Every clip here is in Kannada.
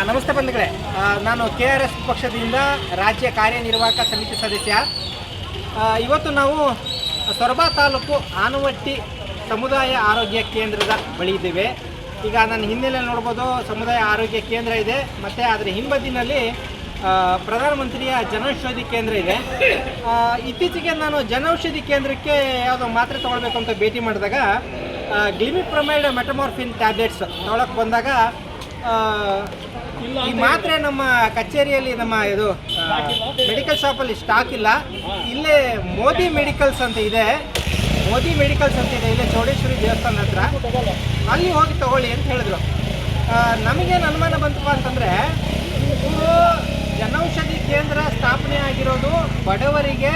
ನಮಸ್ತೆ ಬಂಧುಗಳೇ, ನಾನು KRS ಪಕ್ಷದಿಂದ ರಾಜ್ಯ ಕಾರ್ಯನಿರ್ವಾಹಕ ಸಮಿತಿ ಸದಸ್ಯ. ಇವತ್ತು ನಾವು ಸೊರಬ ತಾಲೂಕು ಆನವಟ್ಟಿ ಸಮುದಾಯ ಆರೋಗ್ಯ ಕೇಂದ್ರದ ಬಳಿ ಇದ್ದೇವೆ. ಈಗ ನನ್ನ ಹಿನ್ನೆಲೆಯಲ್ಲಿ ನೋಡ್ಬೋದು, ಸಮುದಾಯ ಆರೋಗ್ಯ ಕೇಂದ್ರ ಇದೆ ಮತ್ತು ಅದರ ಹಿಂಬದಿನಲ್ಲಿ ಪ್ರಧಾನಮಂತ್ರಿಯ ಜನೌಷಧಿ ಕೇಂದ್ರ ಇದೆ. ಇತ್ತೀಚೆಗೆ ನಾನು ಜನೌಷಧಿ ಕೇಂದ್ರಕ್ಕೆ ಯಾವುದೋ ಮಾತ್ರೆ ತೊಗೊಳ್ಬೇಕು ಅಂತ ಭೇಟಿ ಮಾಡಿದಾಗ ಗ್ಲಿಮಿಪ್ರಮೈಡ್ ಮೆಟಮಾರ್ಫಿನ್ ಟ್ಯಾಬ್ಲೆಟ್ಸ್ ತೊಗೊಳಕ್ಕೆ ಬಂದಾಗ ಈ ಮಾತ್ರೆ ನಮ್ಮ ಕಚೇರಿಯಲ್ಲಿ ನಮ್ಮ ಇದು ಮೆಡಿಕಲ್ ಶಾಪಲ್ಲಿ ಸ್ಟಾಕ್ ಇಲ್ಲ. ಇಲ್ಲೇ ಮೋದಿ ಮೆಡಿಕಲ್ಸ್ ಅಂತ ಇದೆ, ಇಲ್ಲೇ ಚೌಡೇಶ್ವರಿ ದೇವಸ್ಥಾನ ಹತ್ರ, ಅಲ್ಲಿ ಹೋಗಿ ತಗೊಳ್ಳಿ ಅಂತ ಹೇಳಿದ್ರು. ನಮಗೇನು ಅನುಮಾನ ಬಂತಪ್ಪ ಅಂತಂದರೆ, ಇವರು ಜನೌಷಧಿ ಕೇಂದ್ರ ಸ್ಥಾಪನೆ ಆಗಿರೋದು ಬಡವರಿಗೆ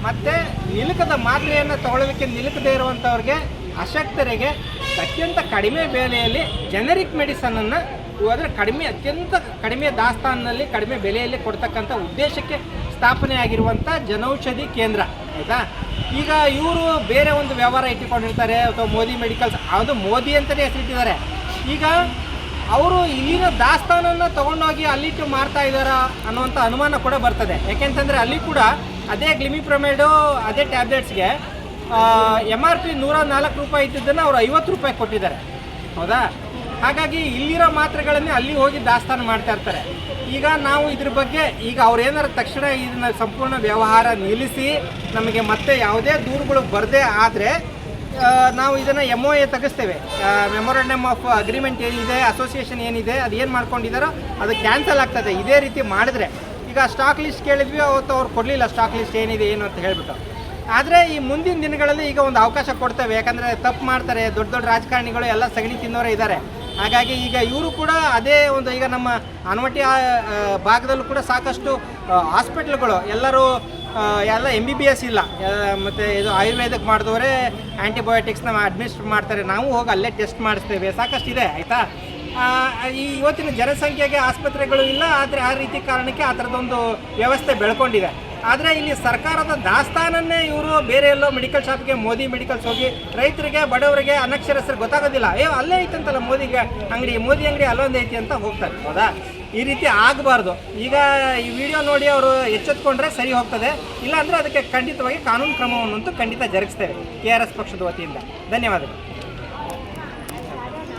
ಮತ್ತು ನಿಲುಕದ ಮಾತ್ರೆಯನ್ನು ತಗೊಳ್ಳೋದಕ್ಕೆ ನಿಲುಕದೇ ಇರುವಂಥವ್ರಿಗೆ, ಅಶಕ್ತರಿಗೆ ಅತ್ಯಂತ ಕಡಿಮೆ ಬೆಲೆಯಲ್ಲಿ ಜೆನರಿಕ್ ಮೆಡಿಸನನ್ನು ಹೋದರೆ ಅತ್ಯಂತ ಕಡಿಮೆ ದಾಸ್ತಾನಿನಲ್ಲಿ ಕಡಿಮೆ ಬೆಲೆಯಲ್ಲಿ ಕೊಡ್ತಕ್ಕಂಥ ಉದ್ದೇಶಕ್ಕೆ ಸ್ಥಾಪನೆ ಆಗಿರುವಂಥ ಜನೌಷಧಿ ಕೇಂದ್ರ, ಆಯಿತಾ. ಈಗ ಇವರು ಬೇರೆ ಒಂದು ವ್ಯವಹಾರ ಇಟ್ಟುಕೊಂಡಿರ್ತಾರೆ, ಅಥವಾ ಮೋದಿ ಮೆಡಿಕಲ್ಸ್, ಅದು ಮೋದಿ ಅಂತಲೇ ಹೆಸರಿಟ್ಟಿದ್ದಾರೆ. ಈಗ ಅವರು ಇಲ್ಲಿನ ದಾಸ್ತಾನನ್ನು ತೊಗೊಂಡೋಗಿ ಅಲ್ಲಿಟ್ಟು ಮಾರ್ತಾ ಇದ್ದಾರಾ ಅನ್ನುವಂಥ ಅನುಮಾನ ಕೂಡ ಬರ್ತದೆ. ಯಾಕೆಂತಂದರೆ ಅಲ್ಲಿ ಕೂಡ ಅದೇ ಗ್ಲಿಮಿಪ್ರಮೈಡು, ಅದೇ ಟ್ಯಾಬ್ಲೆಟ್ಸ್ಗೆ MRP 104 ರೂಪಾಯಿ ಇದ್ದಿದ್ದನ್ನು ಅವರು 50 ರೂಪಾಯಿ ಕೊಟ್ಟಿದ್ದಾರೆ, ಹೌದಾ. ಹಾಗಾಗಿ ಇಲ್ಲಿರೋ ಮಾತ್ರೆಗಳನ್ನೇ ಅಲ್ಲಿ ಹೋಗಿ ದಾಸ್ತಾನು ಮಾಡ್ತಾ ಇರ್ತಾರೆ. ಈಗ ನಾವು ಇದ್ರ ಬಗ್ಗೆ ಈಗ ಅವ್ರು ಏನಾರು ತಕ್ಷಣ ಇದನ್ನ ಸಂಪೂರ್ಣ ವ್ಯವಹಾರ ನಿಲ್ಲಿಸಿ ನಮಗೆ ಮತ್ತೆ ಯಾವುದೇ ದೂರುಗಳು ಬರದೇ ಆದರೆ ನಾವು ಇದನ್ನು MOA ತೆಗೆಸ್ತೇವೆ. ಮೆಮೊರಂಡಮ್ ಆಫ್ ಅಗ್ರಿಮೆಂಟ್ ಏನಿದೆ, ಅಸೋಸಿಯೇಷನ್ ಏನಿದೆ, ಅದು ಏನು ಮಾಡ್ಕೊಂಡಿದ್ದಾರೋ ಅದು ಕ್ಯಾನ್ಸಲ್ ಆಗ್ತದೆ ಇದೇ ರೀತಿ ಮಾಡಿದ್ರೆ. ಈಗ ಸ್ಟಾಕ್ ಲಿಸ್ಟ್ ಕೇಳಿದ್ವಿ, ಅವತ್ತು ಅವ್ರು ಕೊಡಲಿಲ್ಲ ಸ್ಟಾಕ್ ಲಿಸ್ಟ್ ಏನಿದೆ ಏನು ಅಂತ ಹೇಳ್ಬಿಟ್ಟು. ಆದರೆ ಈ ಮುಂದಿನ ದಿನಗಳಲ್ಲಿ ಈಗ ಒಂದು ಅವಕಾಶ ಕೊಡ್ತೇವೆ, ಯಾಕಂದರೆ ತಪ್ಪು ಮಾಡ್ತಾರೆ, ದೊಡ್ಡ ದೊಡ್ಡ ರಾಜಕಾರಣಿಗಳು ಎಲ್ಲ ಸಗಣಿ ತಿನ್ನೋರೇ ಇದ್ದಾರೆ. ಹಾಗಾಗಿ ಈಗ ಇವರು ಕೂಡ ಅದೇ ಒಂದು, ಈಗ ನಮ್ಮ ಆನವಟ್ಟಿ ಭಾಗದಲ್ಲೂ ಕೂಡ ಸಾಕಷ್ಟು ಹಾಸ್ಪಿಟ್ಲ್ಗಳು ಎಲ್ಲರೂ ಎಲ್ಲ MBBS ಇಲ್ಲ, ಮತ್ತು ಇದು ಆಯುರ್ವೇದಕ್ಕೆ ಮಾಡಿದವರೇ ಆ್ಯಂಟಿಬಯೋಟಿಕ್ಸ್ನ ಅಡ್ಮಿನಿಸ್ಟ್ರ್ ಮಾಡ್ತಾರೆ. ನಾವು ಹೋಗಿ ಅಲ್ಲೇ ಟೆಸ್ಟ್ ಮಾಡಿಸ್ತೇವೆ, ಸಾಕಷ್ಟು ಇದೆ, ಆಯಿತಾ. ಈ ಇವತ್ತಿನ ಜನಸಂಖ್ಯೆಗೆ ಆಸ್ಪತ್ರೆಗಳು ಇಲ್ಲ, ಆದರೆ ಆ ರೀತಿ ಕಾರಣಕ್ಕೆ ಆ ಥರದೊಂದು ವ್ಯವಸ್ಥೆ ಬೆಳ್ಕೊಂಡಿದೆ. ಆದರೆ ಇಲ್ಲಿ ಸರ್ಕಾರದ ದಾಸ್ತಾನನ್ನೇ ಇವರು ಬೇರೆ ಎಲ್ಲೋ ಮೆಡಿಕಲ್ ಶಾಪ್ಗೆ, ಮೋದಿ ಮೆಡಿಕಲ್ಸ್ ಹೋಗಿ ರೈತರಿಗೆ, ಬಡವರಿಗೆ, ಅನಕ್ಷರಸ್ಥರಿಗೆ ಗೊತ್ತಾಗೋದಿಲ್ಲ, ಅಲ್ಲೇ ಐತಂತಲ್ಲ ಮೋದಿ ಅಂಗಡಿ ಅಲ್ಲೊಂದು ಐತಿ ಅಂತ ಹೋಗ್ತಾರೆ, ಹೌದಾ. ಈ ರೀತಿ ಆಗಬಾರ್ದು. ಈಗ ಈ ವಿಡಿಯೋ ನೋಡಿ ಅವರು ಎಚ್ಚೆತ್ಕೊಂಡ್ರೆ ಸರಿ ಹೋಗ್ತದೆ, ಇಲ್ಲಾಂದರೆ ಅದಕ್ಕೆ ಖಂಡಿತವಾಗಿ ಕಾನೂನು ಕ್ರಮವನ್ನಂತೂ ಖಂಡಿತ ಜರುಗಿಸ್ತೇವೆ KRS ಪಕ್ಷದ ವತಿಯಿಂದ. ಧನ್ಯವಾದಗಳು.